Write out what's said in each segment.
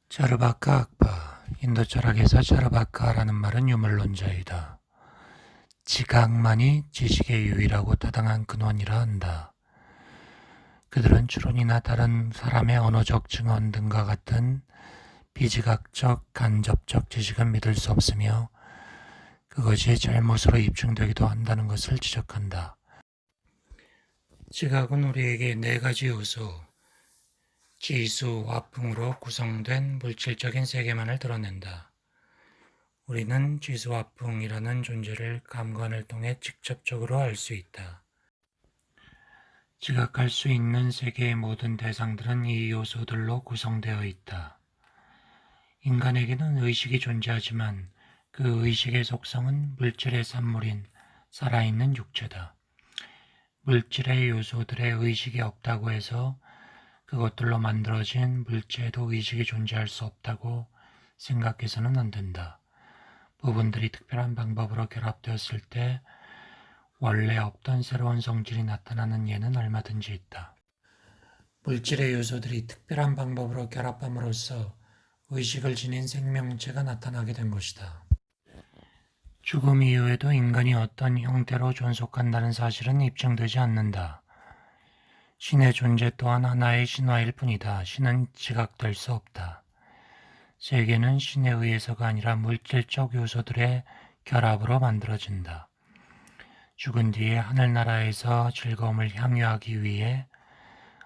차르바카 학파, 인도 철학에서 차르바카라는 말은 유물론자이다. 지각만이 지식의 유일하고 타당한 근원이라 한다. 그들은 추론이나 다른 사람의 언어적 증언 등과 같은 비지각적, 간접적 지식은 믿을 수 없으며 그것이 잘못으로 입증되기도 한다는 것을 지적한다. 지각은 우리에게 네 가지 요소, 지수, 화풍으로 구성된 물질적인 세계만을 드러낸다. 우리는 지수화풍이라는 존재를 감관을 통해 직접적으로 알 수 있다. 지각할 수 있는 세계의 모든 대상들은 이 요소들로 구성되어 있다. 인간에게는 의식이 존재하지만 그 의식의 속성은 물질의 산물인 살아있는 육체다. 물질의 요소들의 의식이 없다고 해서 그것들로 만들어진 물체에도 의식이 존재할 수 없다고 생각해서는 안 된다. 부분들이 특별한 방법으로 결합되었을 때 원래 없던 새로운 성질이 나타나는 예는 얼마든지 있다. 물질의 요소들이 특별한 방법으로 결합함으로써 의식을 지닌 생명체가 나타나게 된 것이다. 죽음 이후에도 인간이 어떤 형태로 존속한다는 사실은 입증되지 않는다. 신의 존재 또한 하나의 신화일 뿐이다. 신은 지각될 수 없다. 세계는 신에 의해서가 아니라 물질적 요소들의 결합으로 만들어진다. 죽은 뒤에 하늘나라에서 즐거움을 향유하기 위해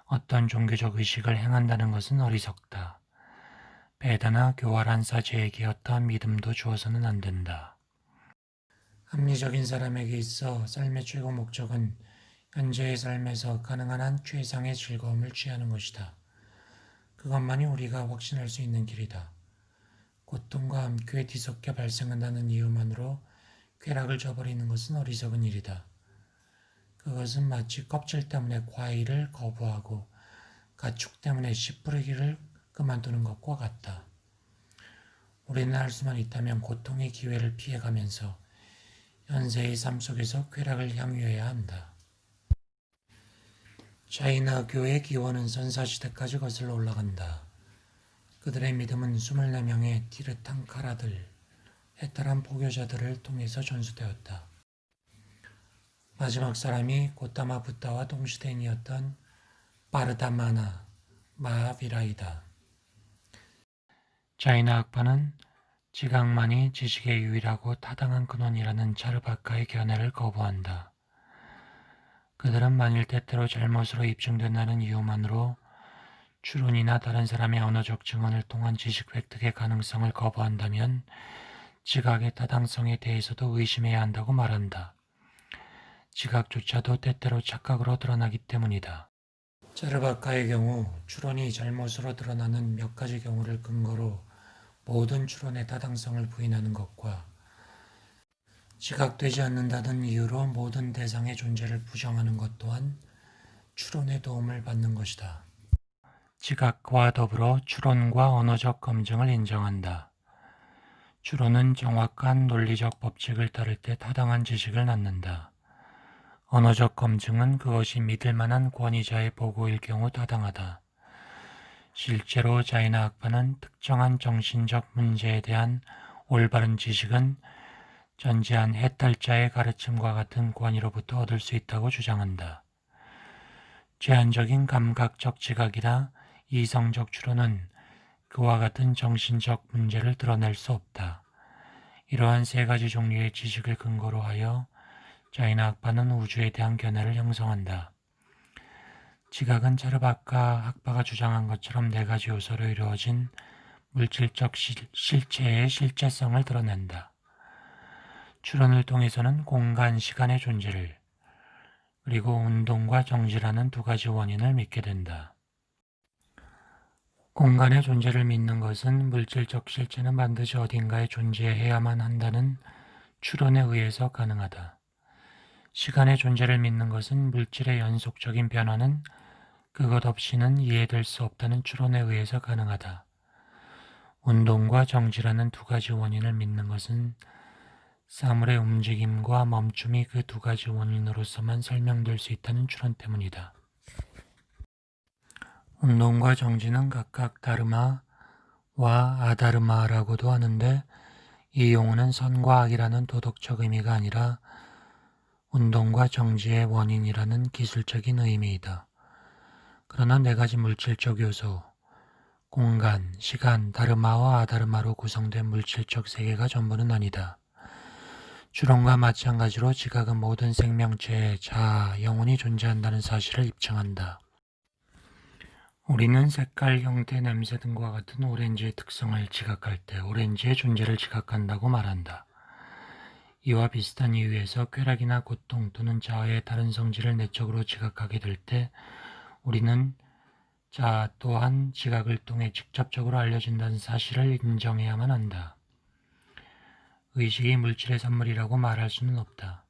어떤 종교적 의식을 행한다는 것은 어리석다. 배다나 교활한 사제에게 어떠한 믿음도 주어서는 안 된다. 합리적인 사람에게 있어 삶의 최고 목적은 현재의 삶에서 가능한 한 최상의 즐거움을 취하는 것이다. 그것만이 우리가 확신할 수 있는 길이다. 고통과 함께 뒤섞여 발생한다는 이유만으로 쾌락을 저버리는 것은 어리석은 일이다. 그것은 마치 껍질 때문에 과일을 거부하고 가축 때문에 씨 뿌리기를 그만두는 것과 같다. 우리는 할 수만 있다면 고통의 기회를 피해가면서 현세의 삶 속에서 쾌락을 향유해야 한다. 차이나교의 기원은 선사시대까지 거슬러 올라간다. 그들의 믿음은 24명의 티르탕카라들, 해탈한 포교자들을 통해서 전수되었다. 마지막 사람이 고타마 붓다와 동시대인이었던 바르다마나 마하비라이다. 자이나 학파는 지각만이 지식의 유일하고 타당한 근원이라는 차르바카의 견해를 거부한다. 그들은 만일 때때로 잘못으로 입증된다는 이유만으로 추론이나 다른 사람의 언어적 증언을 통한 지식 획득의 가능성을 거부한다면 지각의 타당성에 대해서도 의심해야 한다고 말한다. 지각조차도 때때로 착각으로 드러나기 때문이다. 차르바카의 경우 추론이 잘못으로 드러나는 몇 가지 경우를 근거로 모든 추론의 타당성을 부인하는 것과 지각되지 않는다는 이유로 모든 대상의 존재를 부정하는 것 또한 추론의 도움을 받는 것이다. 지각과 더불어 추론과 언어적 검증을 인정한다. 추론은 정확한 논리적 법칙을 따를 때 타당한 지식을 낳는다. 언어적 검증은 그것이 믿을 만한 권위자의 보고일 경우 타당하다. 실제로 자이나 학파는 특정한 정신적 문제에 대한 올바른 지식은 전지한 해탈자의 가르침과 같은 권위로부터 얻을 수 있다고 주장한다. 제한적인 감각적 지각이나 이성적 추론은 그와 같은 정신적 문제를 드러낼 수 없다. 이러한 세 가지 종류의 지식을 근거로 하여 자이나 학파는 우주에 대한 견해를 형성한다. 지각은 차르바카 학파가 주장한 것처럼 네 가지 요소로 이루어진 물질적 실체의 실제성을 드러낸다. 추론을 통해서는 공간, 시간의 존재를, 그리고 운동과 정지라는 두 가지 원인을 믿게 된다. 공간의 존재를 믿는 것은 물질적 실체는 반드시 어딘가에 존재해야만 한다는 추론에 의해서 가능하다. 시간의 존재를 믿는 것은 물질의 연속적인 변화는 그것 없이는 이해될 수 없다는 추론에 의해서 가능하다. 운동과 정지라는 두 가지 원인을 믿는 것은 사물의 움직임과 멈춤이 그 두 가지 원인으로서만 설명될 수 있다는 추론 때문이다. 운동과 정지는 각각 다르마 아다르마라고도 하는데 이 용어는 선과 악이라는 도덕적 의미가 아니라 운동과 정지의 원인이라는 기술적인 의미이다. 그러나 네 가지 물질적 요소, 공간, 시간, 다르마와 아다르마로 구성된 물질적 세계가 전부는 아니다. 주론과 마찬가지로 지각은 모든 생명체의 자아, 영혼이 존재한다는 사실을 입증한다. 우리는 색깔, 형태, 냄새 등과 같은 오렌지의 특성을 지각할 때 오렌지의 존재를 지각한다고 말한다. 이와 비슷한 이유에서 쾌락이나 고통 또는 자아의 다른 성질을 내적으로 지각하게 될 때 우리는 자아 또한 지각을 통해 직접적으로 알려진다는 사실을 인정해야만 한다. 의식이 물질의 산물이라고 말할 수는 없다.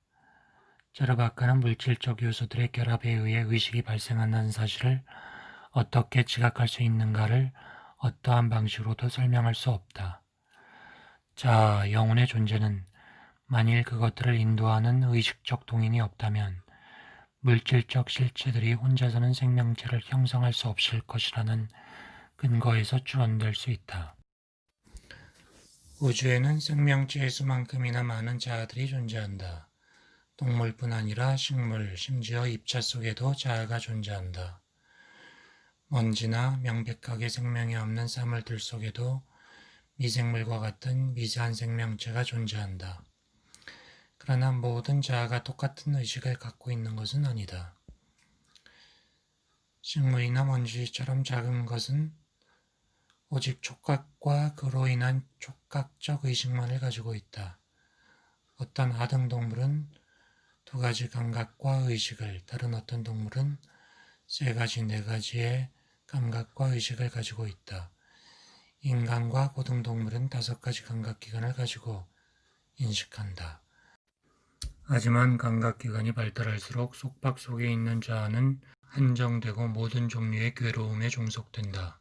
짜르바카는 물질적 요소들의 결합에 의해 의식이 발생한다는 사실을 어떻게 지각할 수 있는가를 어떠한 방식으로도 설명할 수 없다. 자아, 영혼의 존재는 만일 그것들을 인도하는 의식적 동인이 없다면 물질적 실체들이 혼자서는 생명체를 형성할 수 없을 것이라는 근거에서 추론될 수 있다. 우주에는 생명체의 수만큼이나 많은 자아들이 존재한다. 동물뿐 아니라 식물, 심지어 입자 속에도 자아가 존재한다. 먼지나 명백하게 생명이 없는 사물들 속에도 미생물과 같은 미세한 생명체가 존재한다. 그러나 모든 자아가 똑같은 의식을 갖고 있는 것은 아니다. 식물이나 먼지처럼 작은 것은 오직 촉각과 그로 인한 촉각적 의식만을 가지고 있다. 어떤 아등동물은 두 가지 감각과 의식을, 다른 어떤 동물은 세 가지, 네 가지의 감각과 의식을 가지고 있다. 인간과 고등동물은 5가지 감각기관을 가지고 인식한다. 하지만 감각기관이 발달할수록 속박 속에 있는 자아는 한정되고 모든 종류의 괴로움에 종속된다.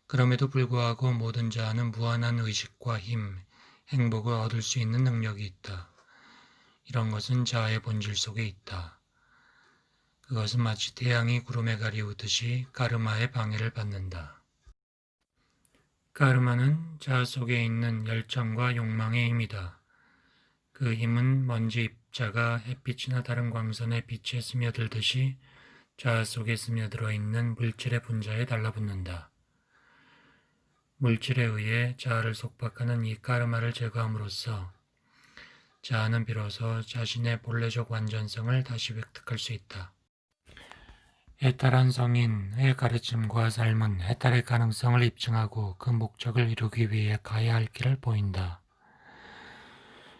그럼에도 불구하고 모든 자아는 무한한 의식과 힘, 행복을 얻을 수 있는 능력이 있다. 이런 것은 자아의 본질 속에 있다. 그것은 마치 태양이 구름에 가리우듯이 가르마의 방해를 받는다. 가르마는 자아 속에 있는 열정과 욕망의 힘이다. 그 힘은 먼지 입자가 햇빛이나 다른 광선의 빛에 스며들듯이 자아 속에 스며들어 있는 물질의 분자에 달라붙는다. 물질에 의해 자아를 속박하는 이 까르마를 제거함으로써 자아는 비로소 자신의 본래적 완전성을 다시 획득할 수 있다. 해탈한 성인의 가르침과 삶은 해탈의 가능성을 입증하고 그 목적을 이루기 위해 가야 할 길을 보인다.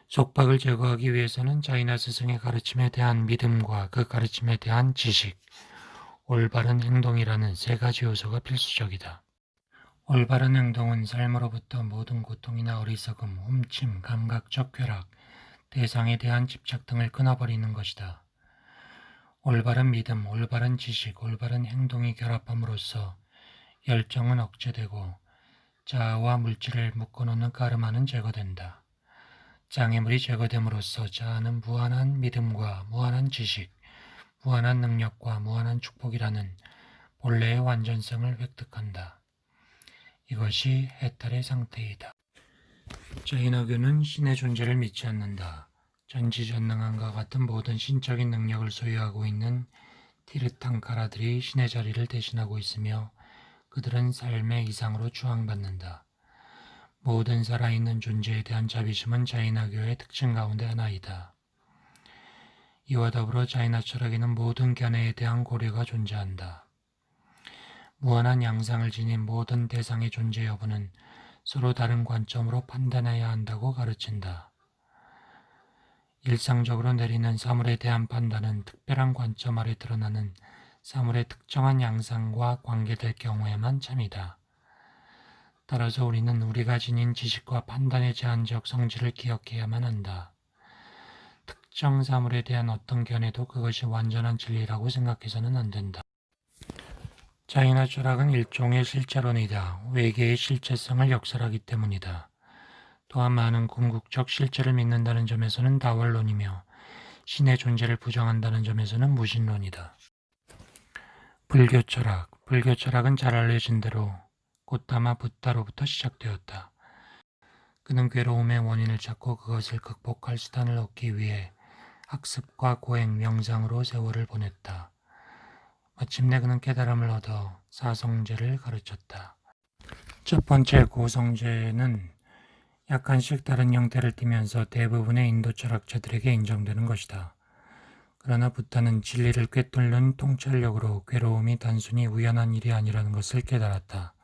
속박을 제거하기 위해서는 자이나 스승의 가르침에 대한 믿음과 그 가르침에 대한 지식, 올바른 행동이라는 세 가지 요소가 필수적이다. 올바른 행동은 삶으로부터 모든 고통이나 어리석음, 훔침, 감각적 쾌락, 대상에 대한 집착 등을 끊어버리는 것이다. 올바른 믿음, 올바른 지식, 올바른 행동이 결합함으로써 열정은 억제되고 자아와 물질을 묶어놓는 까르마는 제거된다. 장애물이 제거됨으로써 자아는 무한한 믿음과 무한한 지식, 무한한 능력과 무한한 축복이라는 본래의 완전성을 획득한다. 이것이 해탈의 상태이다. 자이나교는 신의 존재를 믿지 않는다. 전지전능함과 같은 모든 신적인 능력을 소유하고 있는 티르탕카라들이 신의 자리를 대신하고 있으며 그들은 삶의 이상으로 추앙받는다. 모든 살아있는 존재에 대한 자비심은 자이나교의 특징 가운데 하나이다. 이와 더불어 자이나 철학에는 모든 견해에 대한 고려가 존재한다. 무한한 양상을 지닌 모든 대상의 존재 여부는 서로 다른 관점으로 판단해야 한다고 가르친다. 일상적으로 내리는 사물에 대한 판단은 특별한 관점 아래 드러나는 사물의 특정한 양상과 관계될 경우에만 참이다. 따라서 우리는 우리가 지닌 지식과 판단의 제한적 성질을 기억해야만 한다. 특정 사물에 대한 어떤 견해도 그것이 완전한 진리라고 생각해서는 안 된다. 자이나 철학은 일종의 실체론이다. 외계의 실체성을 역설하기 때문이다. 또한 많은 궁극적 실체를 믿는다는 점에서는 다월론이며 신의 존재를 부정한다는 점에서는 무신론이다. 불교 철학은 잘 알려진 대로 곧다마 붓다로부터 시작되었다. 그는 괴로움의 원인을 찾고 그것을 극복할 수단을 얻기 위해 학습과 고행, 명상으로 세월을 보냈다. 마침내 그는 깨달음을 얻어 사성제를 가르쳤다. 첫 번째 고성제는 약간씩 다른 형태를 띠면서 대부분의 인도 철학자들에게 인정되는 것이다. 그러나 붓다는 진리를 꿰뚫는 통찰력으로 괴로움이 단순히 우연한 일이 아니라는 것을 깨달았다.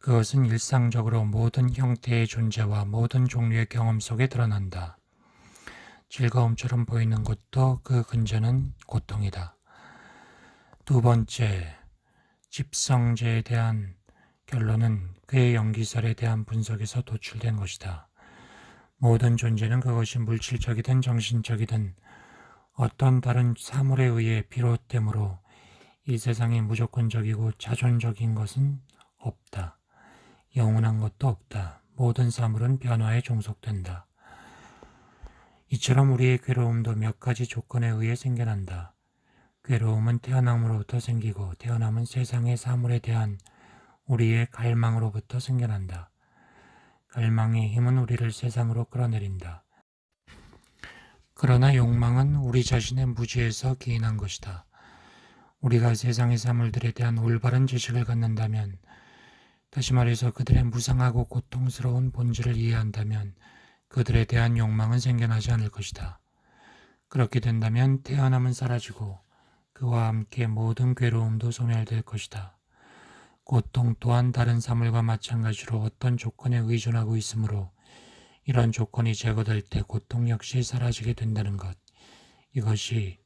그것은 일상적으로 모든 형태의 존재와 모든 종류의 경험 속에 드러난다. 즐거움처럼 보이는 것도 그 근저는 고통이다. 두 번째, 집성제에 대한 결론은 그의 연기설에 대한 분석에서 도출된 것이다. 모든 존재는 그것이 물질적이든 정신적이든 어떤 다른 사물에 의해 비롯되므로 이 세상에 무조건적이고 자존적인 것은 없다. 영원한 것도 없다. 모든 사물은 변화에 종속된다. 이처럼 우리의 괴로움도 몇 가지 조건에 의해 생겨난다. 괴로움은 태어남으로부터 생기고 태어남은 세상의 사물에 대한 우리의 갈망으로부터 생겨난다. 갈망의 힘은 우리를 세상으로 끌어내린다. 그러나 욕망은 우리 자신의 무지에서 기인한 것이다. 우리가 세상의 사물들에 대한 올바른 지식을 갖는다면, 다시 말해서 그들의 무상하고 고통스러운 본질을 이해한다면 그들에 대한 욕망은 생겨나지 않을 것이다. 그렇게 된다면 태어남은 사라지고 그와 함께 모든 괴로움도 소멸될 것이다. 고통 또한 다른 사물과 마찬가지로 어떤 조건에 의존하고 있으므로 이런 조건이 제거될 때 고통 역시 사라지게 된다는 것. 이것이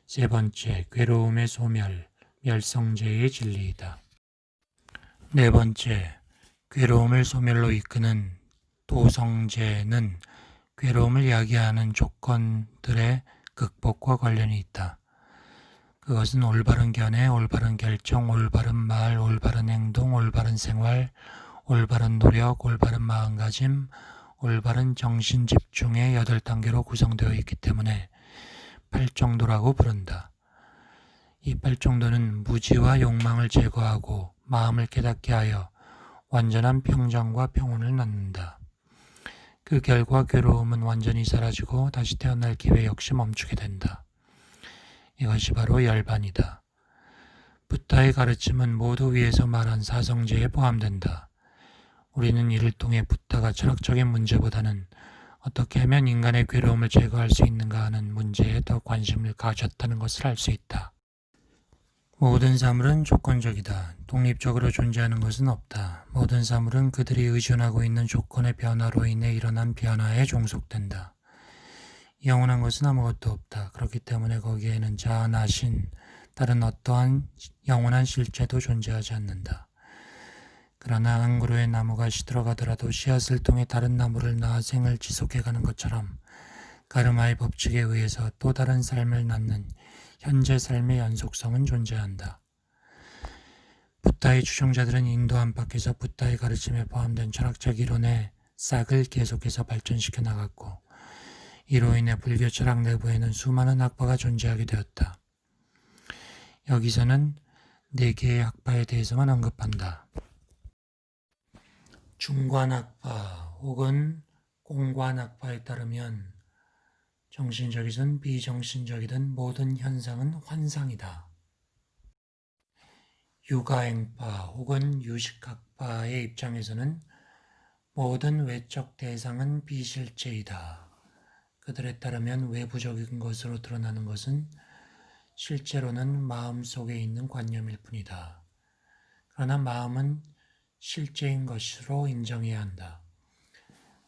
세 번째 괴로움의 소멸, 멸성제의 진리이다. 네 번째, 괴로움을 소멸로 이끄는 도성제는 괴로움을 야기하는 조건들의 극복과 관련이 있다. 그것은 올바른 견해, 올바른 결정, 올바른 말, 올바른 행동, 올바른 생활, 올바른 노력, 올바른 마음가짐, 올바른 정신 집중의 8단계로 구성되어 있기 때문에 8정도라고 부른다. 이 8정도는 무지와 욕망을 제거하고 마음을 깨닫게 하여 완전한 평정과 평온을 낳는다. 그 결과 괴로움은 완전히 사라지고 다시 태어날 기회 역시 멈추게 된다. 이것이 바로 열반이다. 붓다의 가르침은 모두 위에서 말한 사성제에 포함된다. 우리는 이를 통해 붓다가 철학적인 문제보다는 어떻게 하면 인간의 괴로움을 제거할 수 있는가 하는 문제에 더 관심을 가졌다는 것을 알 수 있다. 모든 사물은 조건적이다. 독립적으로 존재하는 것은 없다. 모든 사물은 그들이 의존하고 있는 조건의 변화로 인해 일어난 변화에 종속된다. 영원한 것은 아무것도 없다. 그렇기 때문에 거기에는 자아, 나신, 다른 어떠한 영원한 실체도 존재하지 않는다. 그러나 안 그루의 나무가 시들어가더라도 씨앗을 통해 다른 나무를 낳아 생을 지속해가는 것처럼 가르마의 법칙에 의해서 또 다른 삶을 낳는 현재 삶의 연속성은 존재한다. 붓다의 추종자들은 인도 안팎에서 붓다의 가르침에 포함된 철학적 이론의 싹을 계속해서 발전시켜 나갔고 이로 인해 불교 철학 내부에는 수많은 학파가 존재하게 되었다. 여기서는 4개의 학파에 대해서만 언급한다. 중관학파 혹은 공관학파에 따르면 정신적이든 비정신적이든 모든 현상은 환상이다. 유가행파 혹은 유식학파의 입장에서는 모든 외적 대상은 비실제이다. 그들에 따르면 외부적인 것으로 드러나는 것은 실제로는 마음 속에 있는 관념일 뿐이다. 그러나 마음은 실제인 것으로 인정해야 한다.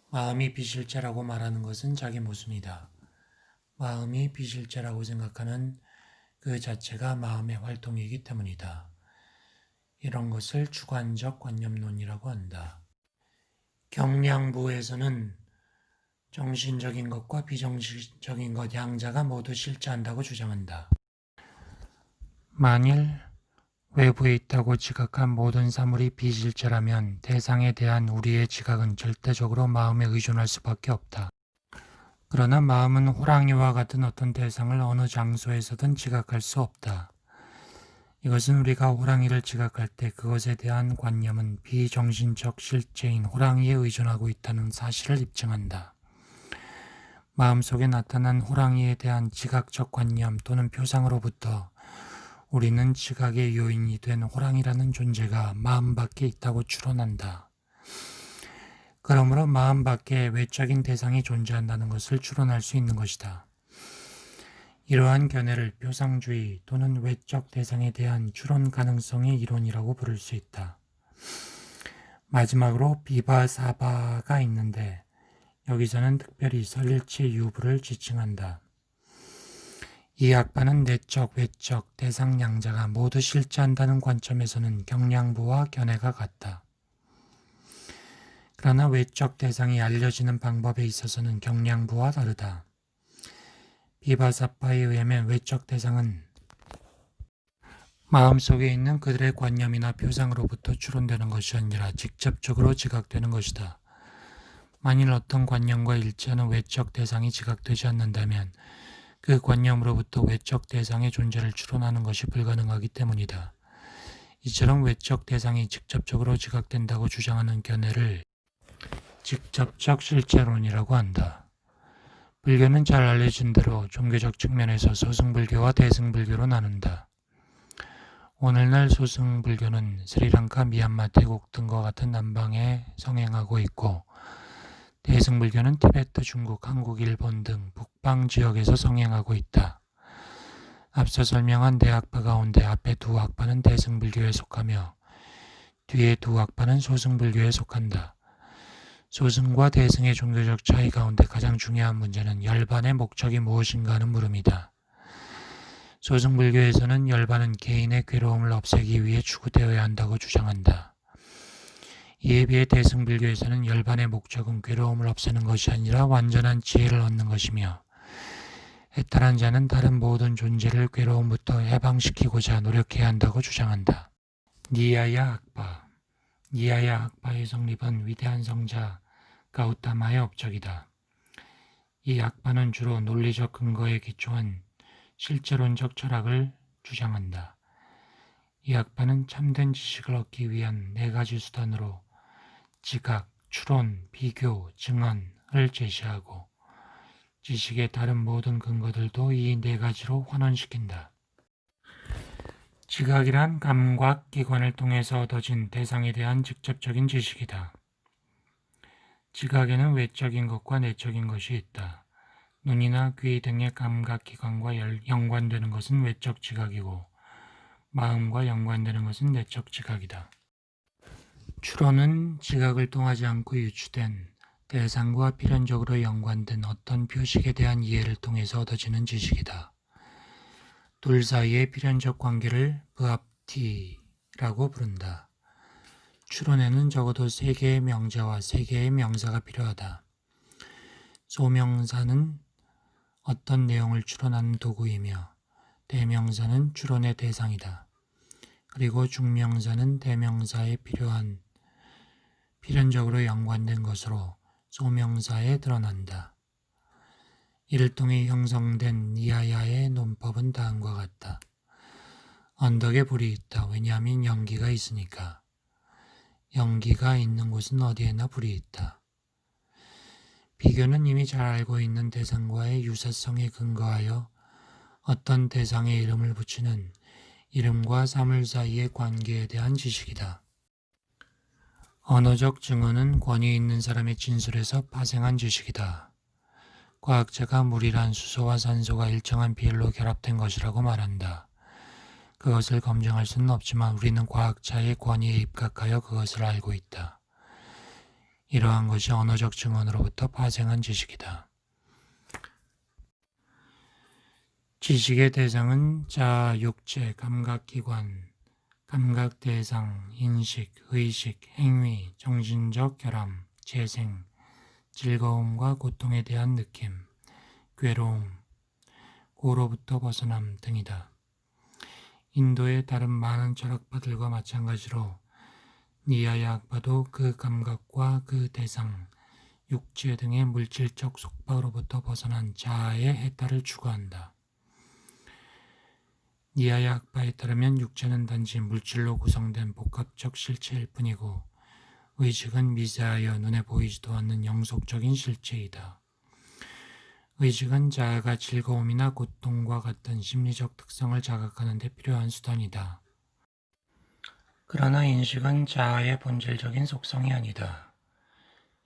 마음이 비실제라고 말하는 것은 자기 모순이다. 마음이 비실제라고 생각하는 그 자체가 마음의 활동이기 때문이다. 이런 것을 주관적 관념론이라고 한다. 경량부에서는 정신적인 것과 비정신적인 것 양자가 모두 실제한다고 주장한다. 만일 외부에 있다고 지각한 모든 사물이 비실제라면 대상에 대한 우리의 지각은 절대적으로 마음에 의존할 수밖에 없다. 그러나 마음은 호랑이와 같은 어떤 대상을 어느 장소에서든 지각할 수 없다. 이것은 우리가 호랑이를 지각할 때 그것에 대한 관념은 비정신적 실제인 호랑이에 의존하고 있다는 사실을 입증한다. 마음속에 나타난 호랑이에 대한 지각적 관념 또는 표상으로부터 우리는 지각의 요인이 된 호랑이라는 존재가 마음 밖에 있다고 추론한다. 그러므로 마음 밖에 외적인 대상이 존재한다는 것을 추론할 수 있는 것이다. 이러한 견해를 표상주의 또는 외적 대상에 대한 추론 가능성의 이론이라고 부를 수 있다. 마지막으로 비바사바가 있는데 여기서는 특별히 설일치 유부를 지칭한다. 이 악바는 내적, 외적, 대상 양자가 모두 실제한다는 관점에서는 경량부와 견해가 같다. 그러나 외적 대상이 알려지는 방법에 있어서는 경량부와 다르다. 비바사파에 의하면 외적 대상은 마음속에 있는 그들의 관념이나 표상으로부터 추론되는 것이 아니라 직접적으로 지각되는 것이다. 만일 어떤 관념과 일치하는 외적 대상이 지각되지 않는다면 그 관념으로부터 외적 대상의 존재를 추론하는 것이 불가능하기 때문이다. 이처럼 외적 대상이 직접적으로 지각된다고 주장하는 견해를 직접적 실제론이라고 한다. 불교는 잘 알려진 대로 종교적 측면에서 소승불교와 대승불교로 나눈다. 오늘날 소승불교는 스리랑카, 미얀마, 태국 등과 같은 남방에 성행하고 있고 대승불교는 티베트, 중국, 한국, 일본 등 북방 지역에서 성행하고 있다. 앞서 설명한 네 악파 가운데 앞에 두 악파는 대승불교에 속하며 뒤에 두 악파는 소승불교에 속한다. 소승과 대승의 종교적 차이 가운데 가장 중요한 문제는 열반의 목적이 무엇인가 하는 물음이다. 소승불교에서는 열반은 개인의 괴로움을 없애기 위해 추구되어야 한다고 주장한다. 이에 비해 대승불교에서는 열반의 목적은 괴로움을 없애는 것이 아니라 완전한 지혜를 얻는 것이며 해탈한 자는 다른 모든 존재를 괴로움부터 해방시키고자 노력해야 한다고 주장한다. 니야야 악파. 니야야 악파의 성립은 위대한 성자 가우타마의 업적이다. 이 악파는 주로 논리적 근거에 기초한 실제론적 철학을 주장한다. 이 악파는 참된 지식을 얻기 위한 네 가지 수단으로 지각, 추론, 비교, 증언을 제시하고 지식의 다른 모든 근거들도 이 네 가지로 환원시킨다. 지각이란 감각기관을 통해서 얻어진 대상에 대한 직접적인 지식이다. 지각에는 외적인 것과 내적인 것이 있다. 눈이나 귀 등의 감각기관과 연관되는 것은 외적 지각이고 마음과 연관되는 것은 내적 지각이다. 추론은 지각을 통하지 않고 유추된 대상과 필연적으로 연관된 어떤 표식에 대한 이해를 통해서 얻어지는 지식이다. 둘 사이의 필연적 관계를 브합티라고 부른다. 추론에는 적어도 3개의 명제와 3개의 명사가 필요하다. 소명사는 어떤 내용을 추론하는 도구이며 대명사는 추론의 대상이다. 그리고 중명사는 대명사에 필연적으로 연관된 것으로 소명사에 드러난다. 이를 통해 형성된 니야야의 논법은 다음과 같다. 언덕에 불이 있다. 왜냐하면 연기가 있으니까. 연기가 있는 곳은 어디에나 불이 있다. 비교는 이미 잘 알고 있는 대상과의 유사성에 근거하여 어떤 대상의 이름을 붙이는 이름과 사물 사이의 관계에 대한 지식이다. 언어적 증언은 권위 있는 사람의 진술에서 파생한 지식이다. 과학자가 물이란 수소와 산소가 일정한 비율로 결합된 것이라고 말한다. 그것을 검증할 수는 없지만 우리는 과학자의 권위에 입각하여 그것을 알고 있다. 이러한 것이 언어적 증언으로부터 파생한 지식이다. 지식의 대상은 자, 육체, 감각기관, 감각대상, 인식, 의식, 행위, 정신적 결함, 재생, 즐거움과 고통에 대한 느낌, 괴로움, 고로부터 벗어남 등이다. 인도의 다른 많은 철학파들과 마찬가지로 니야야 악파도 그 감각과 그 대상, 육체 등의 물질적 속박으로부터 벗어난 자아의 해탈을 추구한다. 니아의 학파에 따르면 육체는 단지 물질로 구성된 복합적 실체일 뿐이고 의식은 미세하여 눈에 보이지도 않는 영속적인 실체이다. 의식은 자아가 즐거움이나 고통과 같은 심리적 특성을 자각하는 데 필요한 수단이다. 그러나 인식은 자아의 본질적인 속성이 아니다.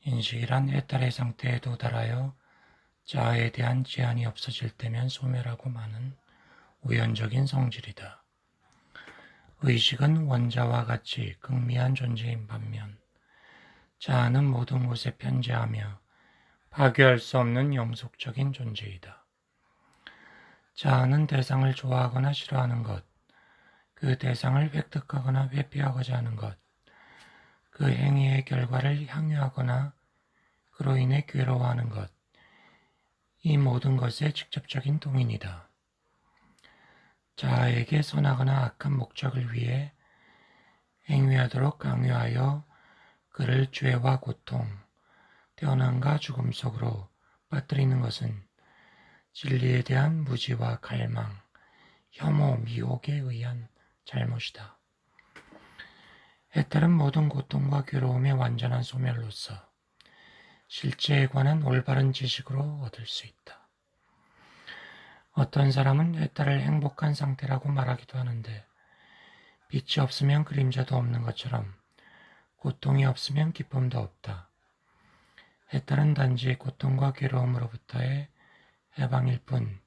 인식이란 해탈의 상태에 도달하여 자아에 대한 제한이 없어질 때면 소멸하고 마는 우연적인 성질이다. 의식은 원자와 같이 극미한 존재인 반면 자아는 모든 곳에 편재하며 파괴할 수 없는 영속적인 존재이다. 자아는 대상을 좋아하거나 싫어하는 것, 그 대상을 획득하거나 회피하고자 하는 것, 그 행위의 결과를 향유하거나 그로 인해 괴로워하는 것, 이 모든 것의 직접적인 동인이다. 자아에게 선하거나 악한 목적을 위해 행위하도록 강요하여 그를 죄와 고통, 태어남과 죽음 속으로 빠뜨리는 것은 진리에 대한 무지와 갈망, 혐오, 미혹에 의한 잘못이다. 해탈은 모든 고통과 괴로움의 완전한 소멸로서 실체에 관한 올바른 지식으로 얻을 수 있다. 어떤 사람은 해탈을 행복한 상태라고 말하기도 하는데 빛이 없으면 그림자도 없는 것처럼 고통이 없으면 기쁨도 없다. 해탈은 단지 고통과 괴로움으로부터의 해방일 뿐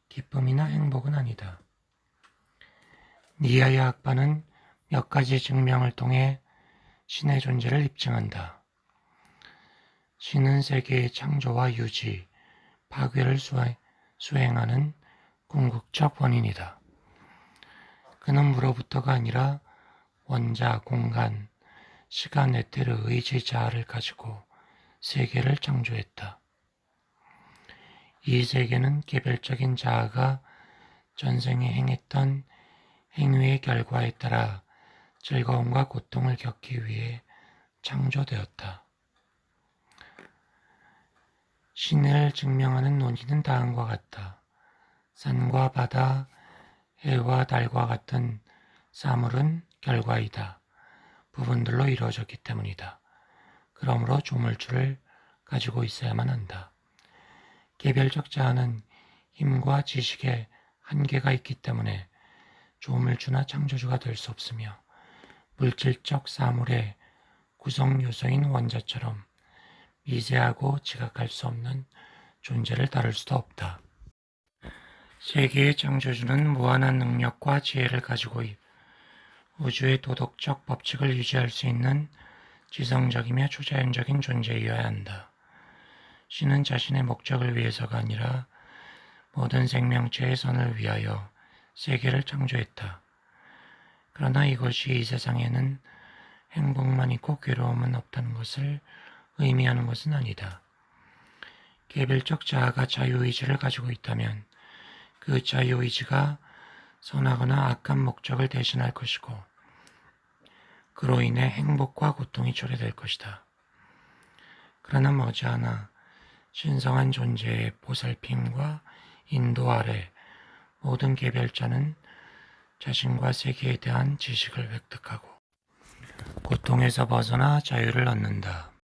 기쁨이나 행복은 아니다. 니아의 학파는 몇 가지 증명을 통해 신의 존재를 입증한다. 신은 세계의 창조와 유지, 파괴를 수행하는 궁극적 원인이다. 그는 무로부터가 아니라 원자, 공간, 시간, 에테르, 의지, 자아를 가지고 세계를 창조했다. 이 세계는 개별적인 자아가 전생에 행했던 행위의 결과에 따라 즐거움과 고통을 겪기 위해 창조되었다. 신을 증명하는 논리는 다음과 같다. 산과 바다, 해와 달과 같은 사물은 결과이다. 부분들로 이루어졌기 때문이다. 그러므로 조물주를 가지고 있어야만 한다. 개별적 자아는 힘과 지식에 한계가 있기 때문에 조물주나 창조주가 될 수 없으며 물질적 사물의 구성 요소인 원자처럼 미세하고 지각할 수 없는 존재를 다룰 수도 없다. 세계의 창조주는 무한한 능력과 지혜를 가지고 우주의 도덕적 법칙을 유지할 수 있는 지성적이며 초자연적인 존재이어야 한다. 신은 자신의 목적을 위해서가 아니라 모든 생명체의 선을 위하여 세계를 창조했다. 그러나 이것이 이 세상에는 행복만 있고 괴로움은 없다는 것을 의미하는 것은 아니다. 개별적 자아가 자유의지를 가지고 있다면 그 자유의지가 선하거나 악한 목적을 대신할 것이고 그로 인해 행복과 고통이 초래될 것이다. 그러나 머지않아 신성한 존재의 보살핌과 인도 아래 모든 개별자는 자신과 세계에 대한 지식을 획득하고 고통에서 벗어나 자유를 얻는다.